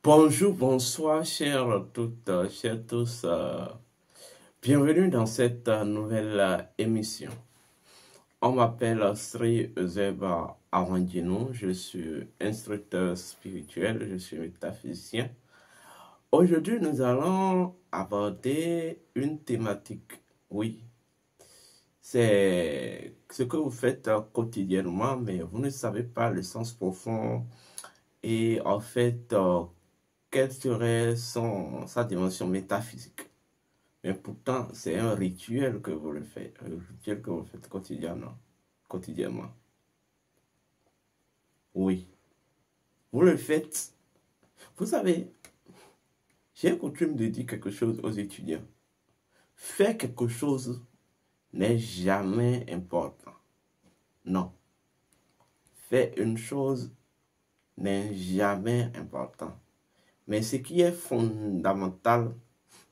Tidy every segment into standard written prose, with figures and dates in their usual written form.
Bonjour, bonsoir, chers toutes, chers tous. Bienvenue dans cette nouvelle émission. On m'appelle Sri Euseba Arwandino, je suis instructeur spirituel, je suis métaphysicien. Aujourd'hui, nous allons aborder une thématique, oui, c'est ce que vous faites quotidiennement, mais vous ne savez pas le sens profond et en fait, quelle serait sa dimension métaphysique. Mais pourtant, c'est un rituel que vous le faites, un rituel que vous faites quotidiennement. Oui, vous le faites. Vous savez, j'ai coutume de dire quelque chose aux étudiants. Faire quelque chose n'est jamais important. Non. Faire une chose n'est jamais important. Mais ce qui est fondamental,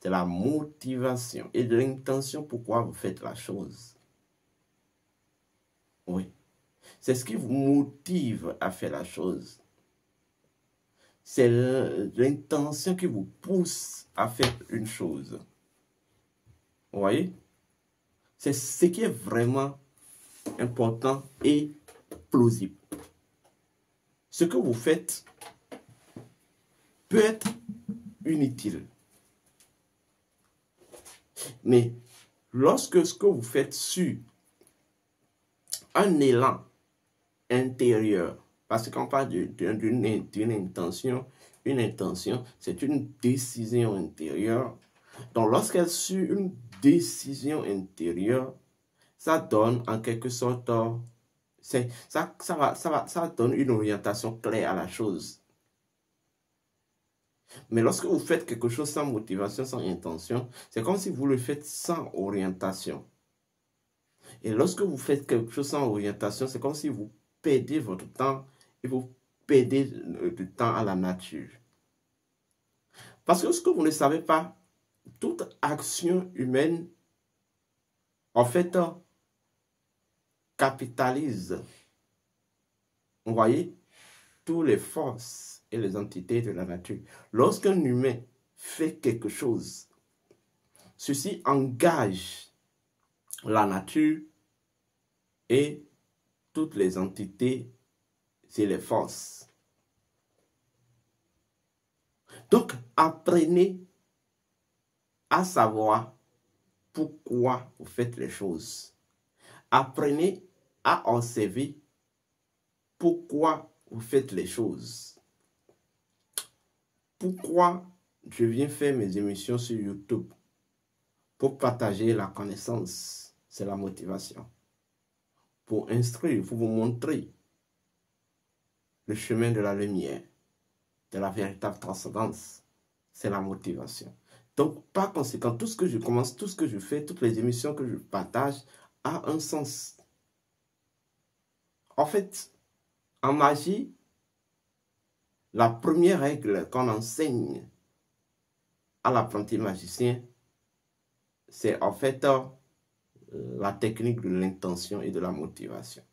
c'est la motivation et l'intention pourquoi vous faites la chose. Oui. C'est ce qui vous motive à faire la chose. C'est l'intention qui vous pousse à faire une chose. Vous voyez? C'est ce qui est vraiment important et plausible. Ce que vous faites peut être inutile. Mais lorsque ce que vous faites suit un élan intérieur, parce qu'on parle d'une intention, une intention, c'est une décision intérieure. Donc lorsqu'elle suit une décision intérieure, ça donne en quelque sorte, ça donne une orientation claire à la chose. Mais lorsque vous faites quelque chose sans motivation, sans intention, c'est comme si vous le faites sans orientation. Et lorsque vous faites quelque chose sans orientation, c'est comme si vous perdez votre temps et vous perdez du temps à la nature. Parce que ce que vous ne savez pas, toute action humaine, en fait, capitalise, vous voyez, toutes les forces et les entités de la nature. Lorsqu'un humain fait quelque chose, ceci engage la nature et toutes les entités et les forces. Donc, apprenez à savoir pourquoi vous faites les choses. Apprenez à observer pourquoi vous faites les choses. Pourquoi je viens faire mes émissions sur YouTube? Pour partager la connaissance, c'est la motivation. Pour instruire, pour vous montrer le chemin de la lumière, de la véritable transcendance, c'est la motivation. Donc, par conséquent, tout ce que je commence, tout ce que je fais, toutes les émissions que je partage a un sens. En fait, en magie, la première règle qu'on enseigne à l'apprenti magicien, c'est en fait la technique de l'intention et de la motivation.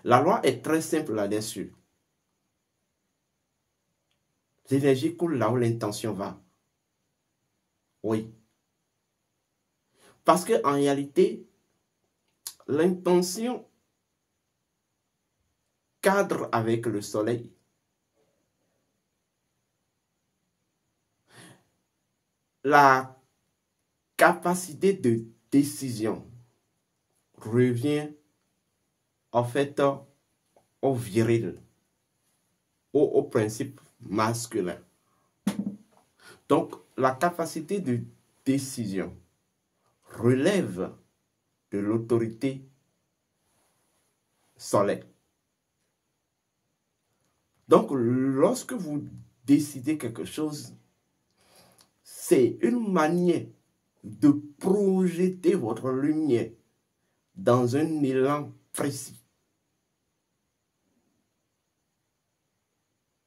La loi est très simple là-dessus. L'énergie coule là où l'intention va. Oui. Parce qu'en réalité, l'intention cadre avec le soleil. La capacité de décision revient en fait au viril, au principe masculin. Donc, la capacité de décision relève de l'autorité solaire. Donc, lorsque vous décidez quelque chose, c'est une manière de projeter votre lumière dans un élan précis.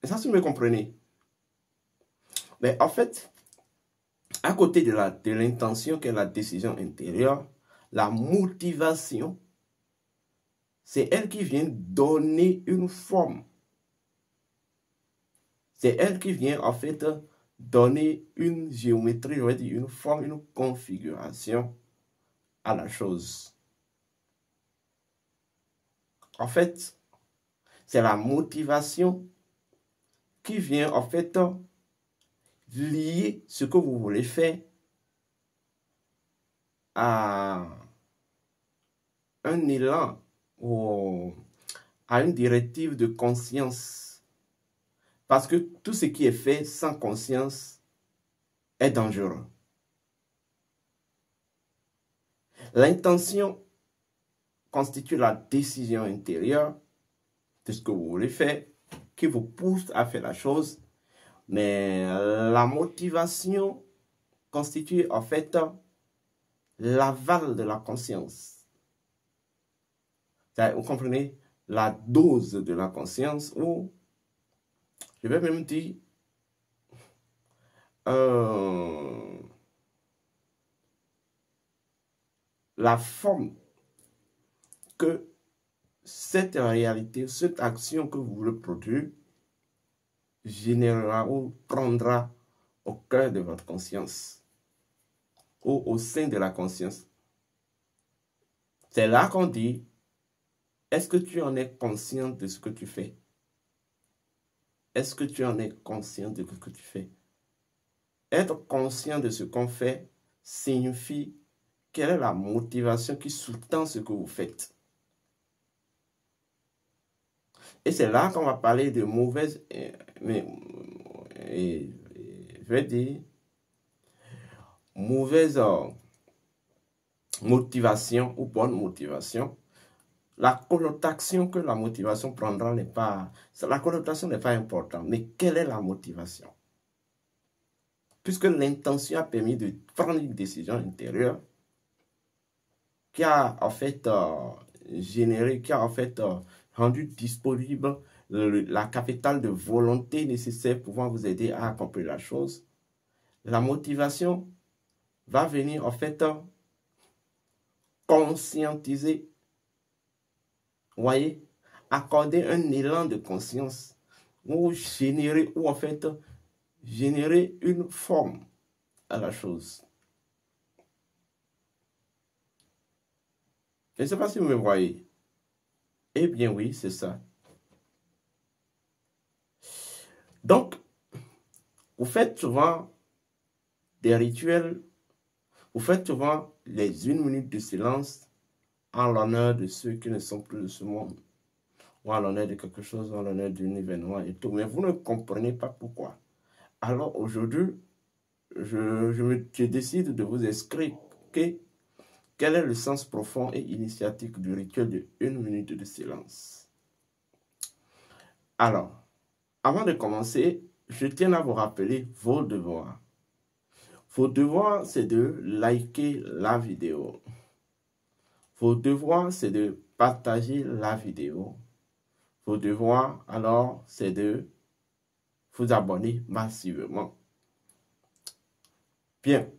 Et ça, si vous me comprenez. Mais en fait, à côté de l'intention qui est la décision intérieure, la motivation, c'est elle qui vient donner une forme C'est elle qui vient en fait donner une géométrie, je vais dire une forme, une configuration à la chose. En fait, c'est la motivation qui vient en fait lier ce que vous voulez faire à un élan ou à une directive de conscience. Parce que tout ce qui est fait sans conscience est dangereux. L'intention constitue la décision intérieure de ce que vous voulez faire, qui vous pousse à faire la chose. Mais la motivation constitue en fait l'aval de la conscience. Vous comprenez? La dose de la conscience, ou je vais même dire la forme que cette réalité, cette action que vous voulez produire générera ou prendra au cœur de votre conscience ou au sein de la conscience. C'est là qu'on dit, est-ce que tu en es conscient de ce que tu fais? Est-ce que tu en es conscient de ce que tu fais? Être conscient de ce qu'on fait signifie quelle est la motivation qui sous-tend ce que vous faites. Et c'est là qu'on va parler de mauvaise, je vais dire, mauvaise motivation ou bonne motivation. La connotation que la motivation prendra n'est pas... La connotation n'est pas importante, mais quelle est la motivation? Puisque l'intention a permis de prendre une décision intérieure qui a en fait généré, qui a en fait rendu disponible la capitale de volonté nécessaire pour pouvoir vous aider à accomplir la chose. La motivation va venir en fait conscientiser, vous voyez, accorder un élan de conscience ou générer, ou en fait générer une forme à la chose. Je ne sais pas si vous me voyez. Eh bien oui, c'est ça. Donc, vous faites souvent des rituels, vous faites souvent les 1 minute de silence en l'honneur de ceux qui ne sont plus de ce monde, ou en l'honneur de quelque chose, ou en l'honneur d'un événement et tout, mais vous ne comprenez pas pourquoi. Alors aujourd'hui, je décide de vous expliquer quel est le sens profond et initiatique du rituel de 1 minute de silence. Alors, avant de commencer, je tiens à vous rappeler vos devoirs. Vos devoirs, c'est de liker la vidéo. Vos devoirs, c'est de partager la vidéo. Vos devoirs, alors, c'est de vous abonner massivement. Bien.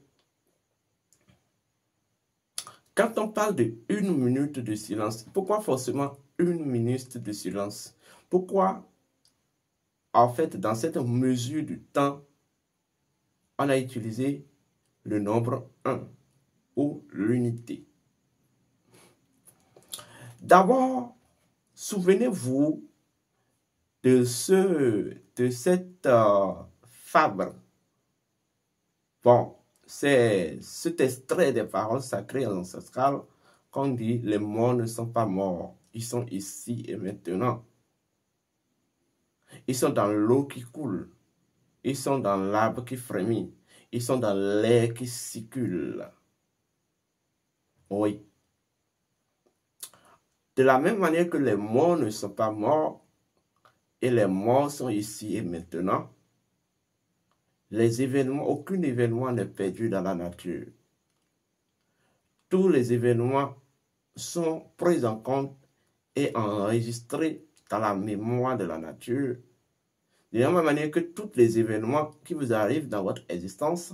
Quand on parle de 1 minute de silence, pourquoi forcément 1 minute de silence? Pourquoi, en fait, dans cette mesure du temps, on a utilisé le nombre 1 ou l'unité? D'abord, souvenez-vous de cette fable. Bon, c'est cet extrait des paroles sacrées ancestrales qu'on dit, les morts ne sont pas morts, ils sont ici et maintenant. Ils sont dans l'eau qui coule, ils sont dans l'arbre qui frémit, ils sont dans l'air qui circule. Oui. De la même manière que les morts ne sont pas morts et les morts sont ici et maintenant, les événements, aucun événement n'est perdu dans la nature. Tous les événements sont pris en compte et enregistrés dans la mémoire de la nature. De la même manière que tous les événements qui vous arrivent dans votre existence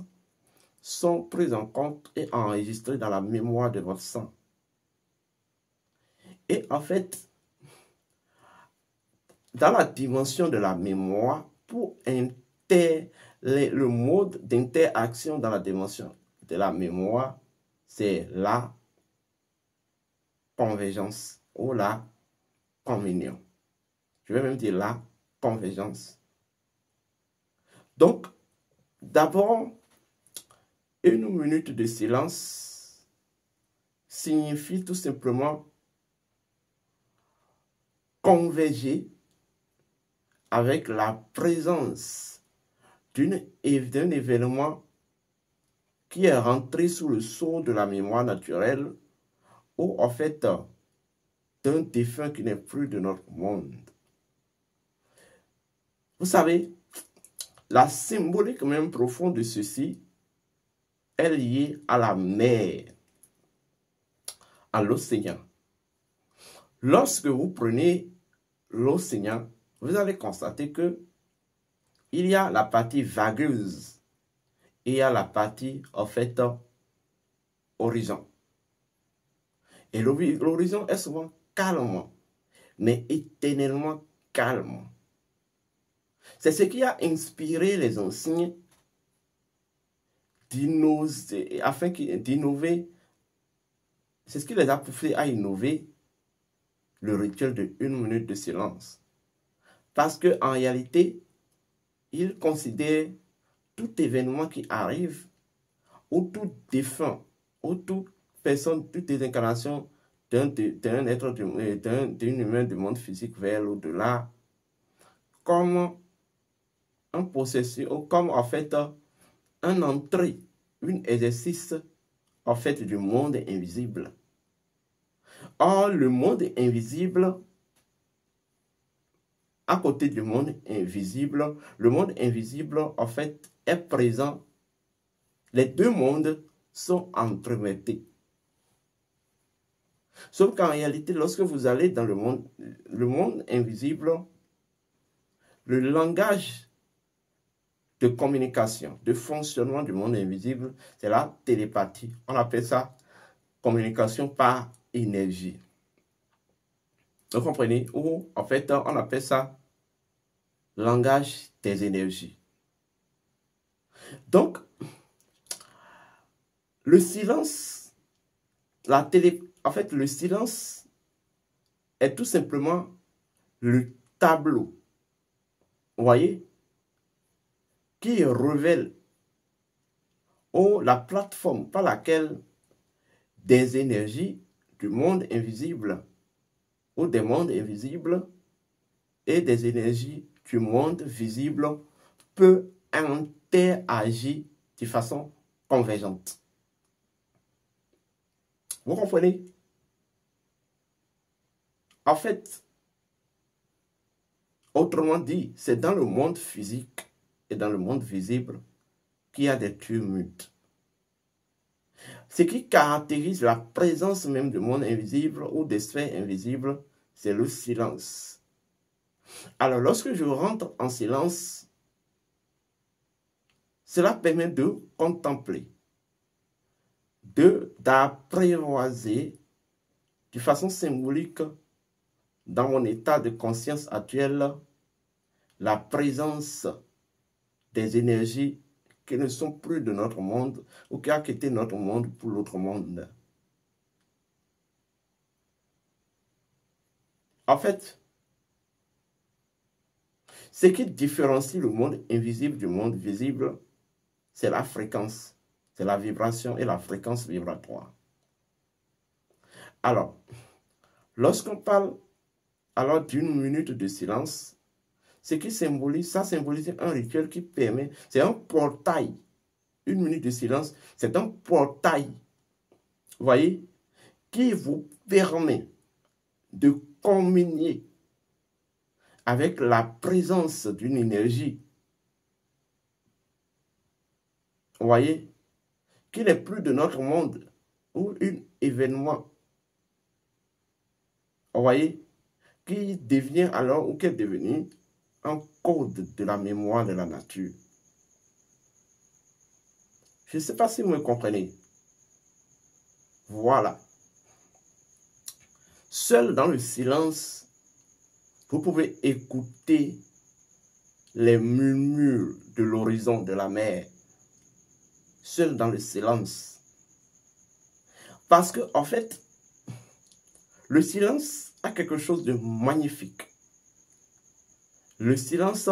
sont pris en compte et enregistrés dans la mémoire de votre sang. Et en fait, dans la dimension de la mémoire, pour le mode d'interaction dans la dimension de la mémoire, c'est la convergence ou la communion. Je vais même dire la convergence. Donc, d'abord, une minute de silence signifie tout simplement converger avec la présence d'un événement qui est rentré sous le sceau de la mémoire naturelle ou en fait d'un défunt qui n'est plus de notre monde. Vous savez, la symbolique même profonde de ceci est liée à la mer, à l'océan. Lorsque vous prenez l'océan, vous allez constater que il y a la partie vagueuse et il y a la partie, en fait, horizon. Et l'horizon est souvent calme, mais éternellement calme. C'est ce qui a inspiré les anciens d'innover. C'est ce qui les a poussés à innover le rituel de 1 minute de silence. Parce qu'en réalité, ils considèrent tout événement qui arrive, ou tout défunt, ou toute personne, toute désincarnation d'un être, d'un humain du monde physique vers l'au-delà, comme un processus, ou comme en fait un entrée, un exercice en fait du monde invisible. Or, le monde invisible, à côté du monde invisible, le monde invisible en fait est présent. Les deux mondes sont entremêlés. Sauf qu'en réalité, lorsque vous allez dans le monde invisible, le langage de communication, de fonctionnement du monde invisible, c'est la télépathie. On appelle ça communication par énergie. Vous comprenez? Ou en fait, on appelle ça langage des énergies. Donc, le silence, en fait, le silence est tout simplement le tableau, vous voyez, qui révèle ou la plateforme par laquelle des énergies du monde invisible ou des mondes invisibles et des énergies du monde visible peuvent interagir de façon convergente. Vous comprenez? En fait, autrement dit, c'est dans le monde physique et dans le monde visible qu'il y a des tumultes. Ce qui caractérise la présence même du monde invisible ou des sphères invisibles, c'est le silence. Alors, lorsque je rentre en silence, cela permet de contempler, d'apprivoiser de façon symbolique dans mon état de conscience actuel la présence des énergies qui ne sont plus de notre monde ou qui ont quitté notre monde pour l'autre monde. En fait, ce qui différencie le monde invisible du monde visible, c'est la fréquence, c'est la vibration et la fréquence vibratoire. Alors, lorsqu'on parle alors d'une minute de silence, ce qui symbolise, ça symbolise un rituel qui permet, c'est un portail. 1 minute de silence, c'est un portail, vous voyez, qui vous permet de communier avec la présence d'une énergie, vous voyez, qui n'est plus de notre monde, ou un événement, vous voyez, qui devient alors, ou qui est devenu un code de la mémoire de la nature. Je ne sais pas si vous me comprenez. Voilà. Seul dans le silence, vous pouvez écouter les murmures de l'horizon de la mer, seul dans le silence. Parce que, en fait, le silence a quelque chose de magnifique. Le silence,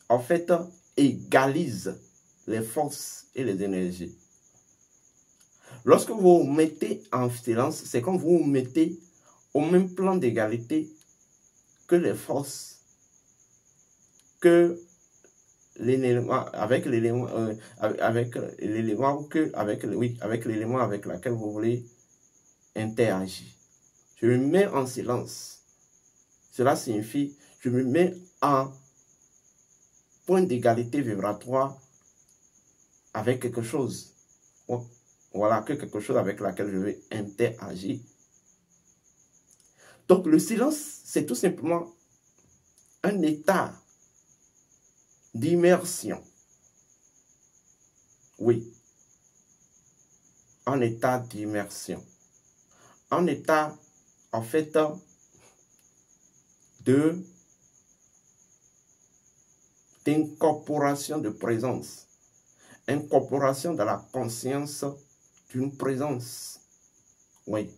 en fait, égalise les forces et les énergies. Lorsque vous vous mettez en silence, c'est comme vous vous mettez au même plan d'égalité que les forces, que l'élément, avec l'élément, avec l'élément que, avec, oui, avec l'élément avec lequel vous voulez interagir. Je me mets en silence. Cela signifie, je me mets en point d'égalité vibratoire avec quelque chose. Voilà, quelque chose avec laquelle je vais interagir. Donc, le silence, c'est tout simplement un état d'immersion. Oui, un état d'immersion. Un état, en fait, d'incorporation de présence. Incorporation de la conscience d'une présence. Oui.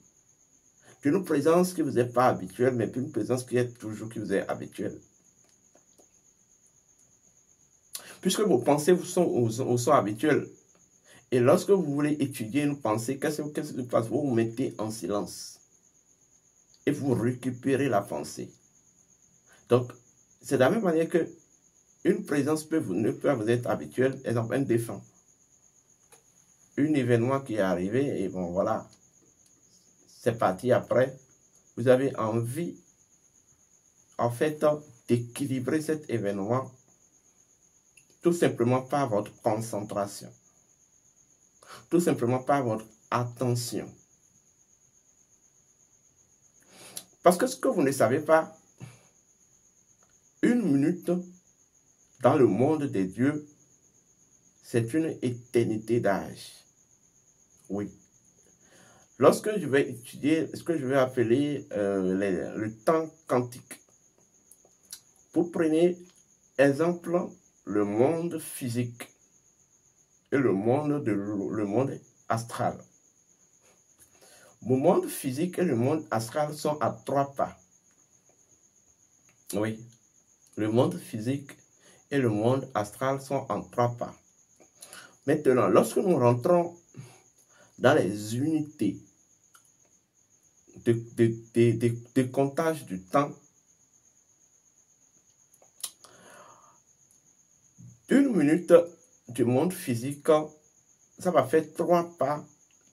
D'une présence qui ne vous est pas habituelle, mais une présence qui est toujours qui vous est habituelle. Puisque vos pensées vous sont habituelles. Et lorsque vous voulez étudier une pensée, qu'est-ce qui se passe? Vous vous mettez en silence. Et vous récupérez la pensée. Donc, c'est de la même manière que une présence ne peut vous être habituelle, exemple un défunt. Un événement qui est arrivé, et bon voilà, c'est parti après. Vous avez envie, en fait, d'équilibrer cet événement tout simplement par votre concentration, tout simplement par votre attention. Parce que ce que vous ne savez pas, une minute dans le monde des dieux, c'est une éternité d'âge. Oui. Lorsque je vais étudier ce que je vais appeler le temps quantique, vous prenez exemple le monde physique et le monde astral. Le monde physique et le monde astral sont à 3 pas. Oui, le monde physique et le monde astral sont en 3 pas. Maintenant, lorsque nous rentrons dans les unités de comptage du temps, une minute du monde physique, ça va faire 3 pas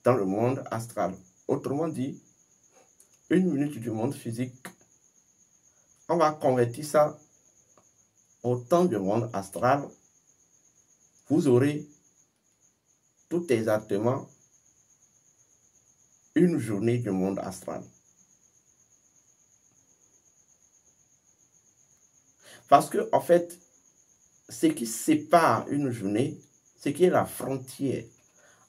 dans le monde astral. Autrement dit, une minute du monde physique, on va convertir ça au temps du monde astral. Vous aurez tout exactement une journée du monde astral. Parce que, en fait, ce qui sépare une journée, ce qui est la frontière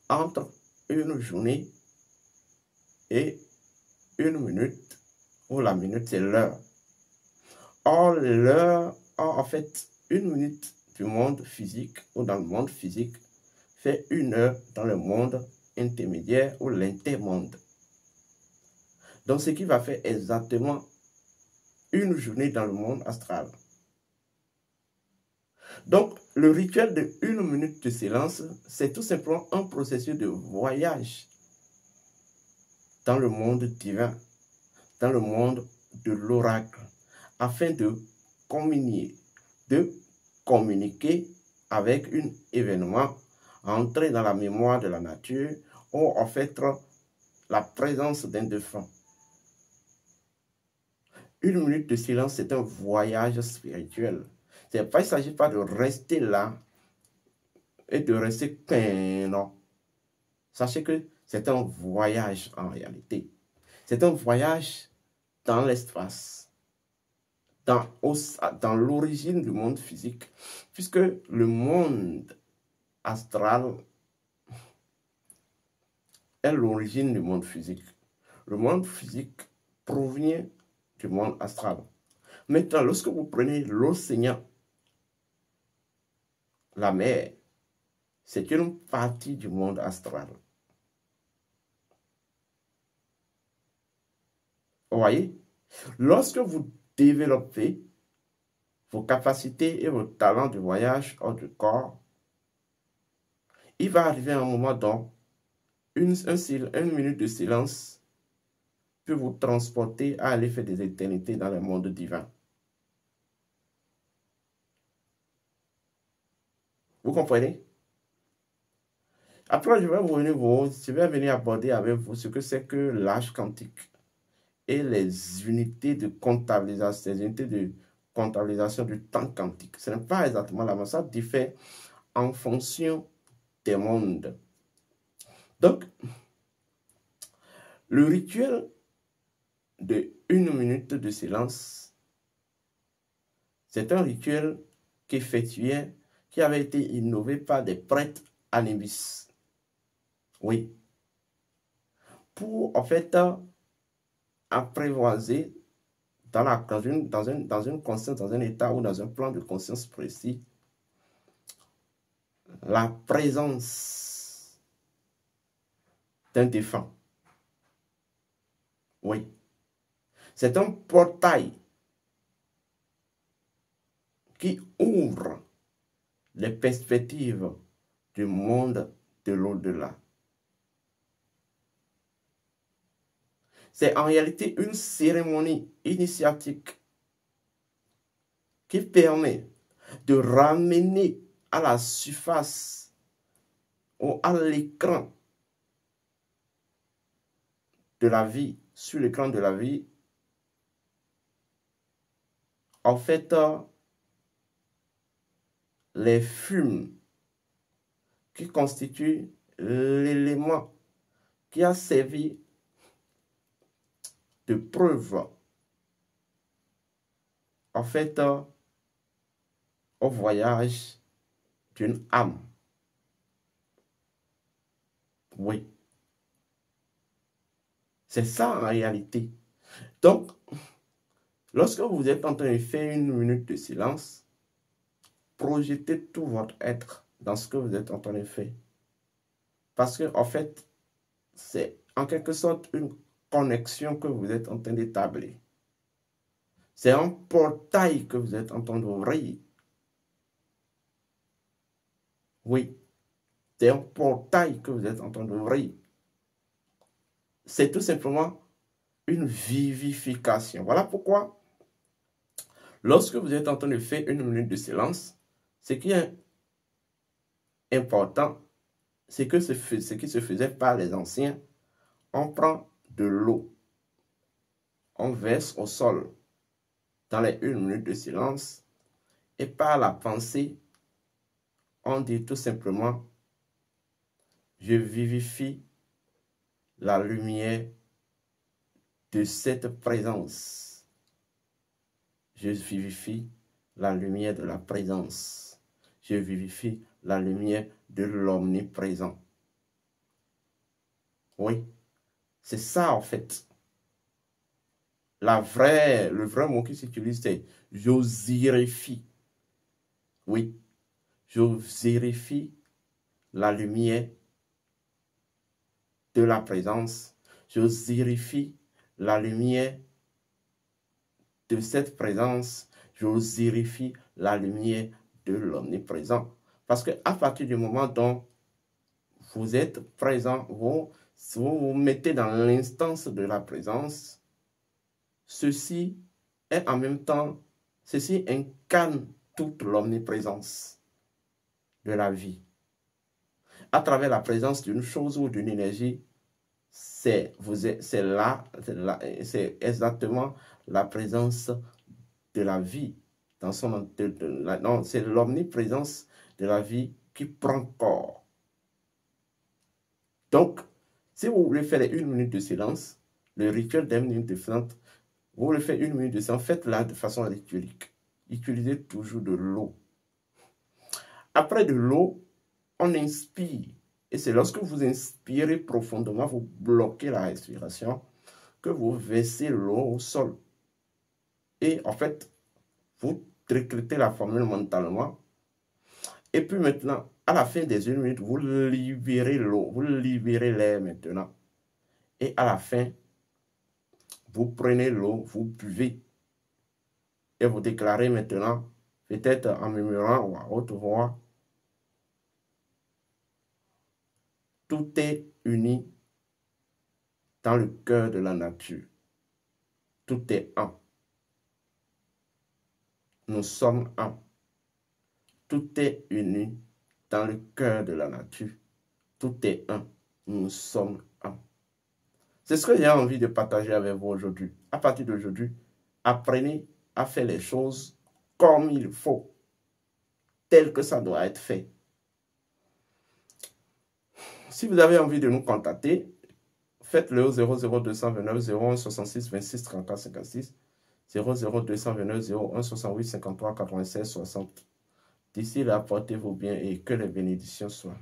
entre une journée et une minute, ou la minute, c'est l'heure. Or, l'heure, en fait, une minute du monde physique ou dans le monde physique fait 1 heure dans le monde intermédiaire ou l'intermonde. Donc, ce qui va faire exactement une journée dans le monde astral. Donc, le rituel de 1 minute de silence, c'est tout simplement un processus de voyage dans le monde divin, dans le monde de l'oracle, afin de communiquer avec un événement, entrer dans la mémoire de la nature, ou en fait la présence d'un défunt. 1 minute de silence, c'est un voyage spirituel. Il ne s'agit pas de rester là et de rester non. Sachez que c'est un voyage en réalité. C'est un voyage dans l'espace, dans l'origine du monde physique, puisque le monde astral est l'origine du monde physique. Le monde physique provient du monde astral. Maintenant, lorsque vous prenez l'océan, la mer, c'est une partie du monde astral. Vous voyez? Lorsque vous développez vos capacités et vos talents de voyage hors du corps, il va arriver un moment dont une minute de silence peut vous transporter à aller faire des éternités dans le monde divin. Vous comprenez? Après, je vais venir aborder avec vous ce que c'est que l'âge quantique et les unités de comptabilisation, les unités de comptabilisation du temps quantique. Ce n'est pas exactement la même, ça diffère en fonction des mondes. Donc, le rituel de 1 minute de silence, c'est un rituel qui avait été innové par des prêtres animistes. Oui. Pour, en fait, apprivoiser dans une conscience, dans un état ou dans un plan de conscience précis, la présence d'un défunt. Oui. C'est un portail qui ouvre les perspectives du monde de l'au-delà. C'est en réalité une cérémonie initiatique qui permet de ramener à la surface ou à l'écran de la vie, sur l'écran de la vie, en fait, les fumes qui constituent l'élément qui a servi de preuve, en fait, au voyage d'une âme. Oui. C'est ça en réalité. Donc, lorsque vous êtes en train de faire 1 minute de silence, projetez tout votre être dans ce que vous êtes en train de faire. Parce que, en fait, c'est en quelque sorte une connexion que vous êtes en train d'établir. C'est un portail que vous êtes en train d'ouvrir. Oui, c'est un portail que vous êtes en train d'ouvrir. C'est tout simplement une vivification. Voilà pourquoi, lorsque vous êtes en train de faire 1 minute de silence, ce qui est important, c'est que ce qui se faisait par les anciens, on prend de l'eau, on verse au sol dans les 1 minute de silence, et par la pensée, on dit tout simplement, je vivifie la lumière de cette présence. Je vivifie la lumière de la présence. Je vivifie la lumière de l'omniprésent. Oui, c'est ça en fait. Le vrai mot qui s'utilise, c'est j'osirifie. Oui, j'osirifie la lumière de la présence. J'osirifie la lumière de cette présence. J'osirifie la lumière de l'omniprésent. Parce qu'à partir du moment dont vous êtes présent, vous vous mettez dans l'instance de la présence, ceci est en même temps, ceci incarne toute l'omniprésence de la vie. À travers la présence d'une chose ou d'une énergie, c'est exactement la présence de la vie. C'est l'omniprésence de la vie qui prend corps. Donc, si vous voulez faire 1 minute de silence, le rituel d'1 minute de silence, vous voulez faire 1 minute de silence, faites-la de façon rituelique. Utilisez toujours de l'eau. Après de l'eau, on inspire. Et c'est lorsque vous inspirez profondément, vous bloquez la respiration, que vous versez l'eau au sol. Et en fait, vous décrétez la formule mentalement. Et puis maintenant, à la fin des 1 minute, vous libérez l'eau, vous libérez l'air maintenant. Et à la fin, vous prenez l'eau, vous buvez. Et vous déclarez maintenant, peut-être en murmurant ou à haute voix, tout est uni dans le cœur de la nature. Tout est un. Nous sommes un. Tout est uni dans le cœur de la nature. Tout est un. Nous sommes un. C'est ce que j'ai envie de partager avec vous aujourd'hui. À partir d'aujourd'hui, apprenez à faire les choses comme il faut, tel que ça doit être fait. Si vous avez envie de nous contacter, faites-le au 00229 01 66 26 34 56, 00229 01 68 53 96 60. D'ici là, portez-vous bien et que les bénédictions soient.